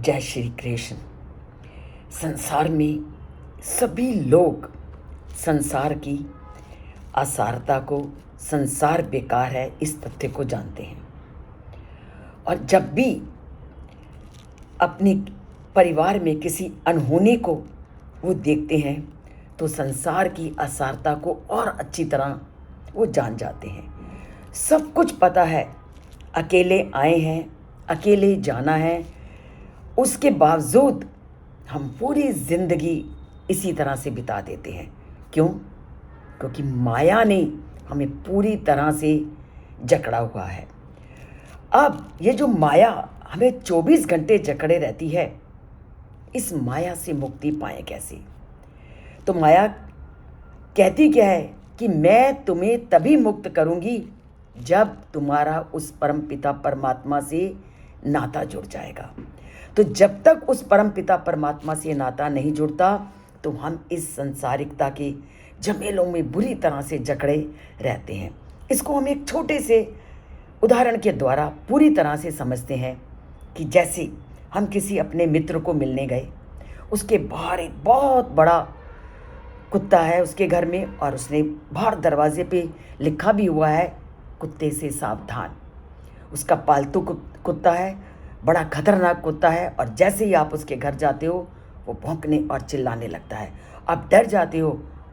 जय श्री कृष्ण। संसार में सभी लोग संसार की असारता को, संसार बेकार है, इस तथ्य को जानते हैं। और जब भी अपने परिवार में किसी अनहोनी को वो देखते हैं तो संसार की असारता को और अच्छी तरह वो जान जाते हैं। सब कुछ पता है, अकेले आए हैं, अकेले जाना है, उसके बावजूद हम पूरी ज़िंदगी इसी तरह से बिता देते हैं। क्यों? क्योंकि माया ने हमें पूरी तरह से जकड़ा हुआ है। अब ये जो माया हमें 24 घंटे जकड़े रहती है, इस माया से मुक्ति पाएं कैसे? तो माया कहती क्या है कि मैं तुम्हें तभी मुक्त करूंगी जब तुम्हारा उस परम पिता परमात्मा से नाता जुड़ जाएगा। तो जब तक उस परम पिता परमात्मा से नाता नहीं जुड़ता तो हम इस संसारिकता के झमेलों में बुरी तरह से जकड़े रहते हैं। इसको हम एक छोटे से उदाहरण के द्वारा पूरी तरह से समझते हैं कि जैसे हम किसी अपने मित्र को मिलने गए, उसके बाहर एक बहुत बड़ा कुत्ता है उसके घर में, और उसने बाहर दरवाजे पे लिखा भी हुआ है, कुत्ते से सावधान। उसका पालतू कुत्ता है, बड़ा खतरनाक कुत्ता है, और जैसे ही आप उसके घर जाते हो वो भौंकने और चिल्लाने लगता है। आप डर जाते हो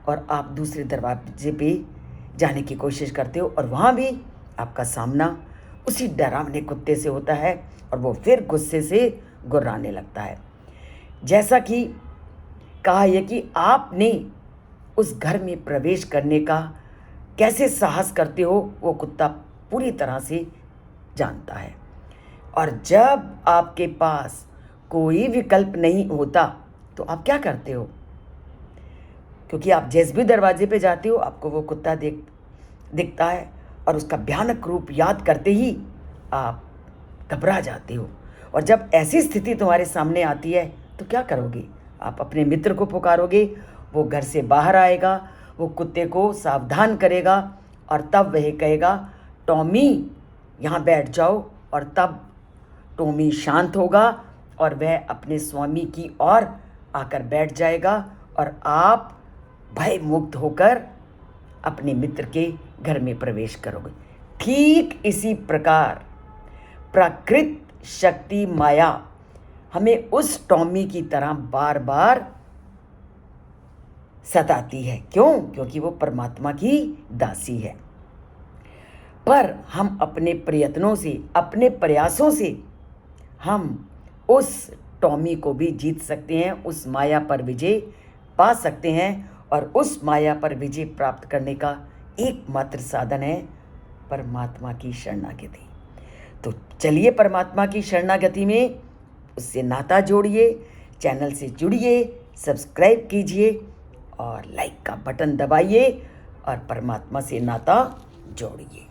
और आप दूसरे दरवाजे पे जाने की कोशिश करते हो, और वहाँ भी आपका सामना उसी डरावने कुत्ते से होता है और वो फिर गुस्से से गुर्राने लगता है। जैसा कि कहा है कि आपने उस घर में प्रवेश करने का कैसे साहस करते हो, वो कुत्ता पूरी तरह से जानता है। और जब आपके पास कोई विकल्प नहीं होता तो आप क्या करते हो? क्योंकि आप जिस भी दरवाजे पे जाते हो आपको वो कुत्ता दिखता है, और उसका भयानक रूप याद करते ही आप घबरा जाते हो। और जब ऐसी स्थिति तुम्हारे सामने आती है तो क्या करोगे? आप अपने मित्र को पुकारोगे, वो घर से बाहर आएगा, वो कुत्ते को सावधान करेगा, और तब वह कहेगा टॉमी यहाँ बैठ जाओ, और तब टॉमी शांत होगा और वह अपने स्वामी की ओर आकर बैठ जाएगा, और आप भय मुक्त होकर अपने मित्र के घर में प्रवेश करोगे। ठीक इसी प्रकार प्राकृत शक्ति माया हमें उस टॉमी की तरह बार बार सताती है। क्यों? क्योंकि वो परमात्मा की दासी है। पर हम अपने प्रयत्नों से, अपने प्रयासों से हम उस टॉमी को भी जीत सकते हैं, उस माया पर विजय पा सकते हैं, और उस माया पर विजय प्राप्त करने का एकमात्र साधन है परमात्मा की शरणागति। तो चलिए परमात्मा की शरणागति में उससे नाता जोड़िए, चैनल से जुड़िए, सब्सक्राइब कीजिए और लाइक का बटन दबाइए और परमात्मा से नाता जोड़िए।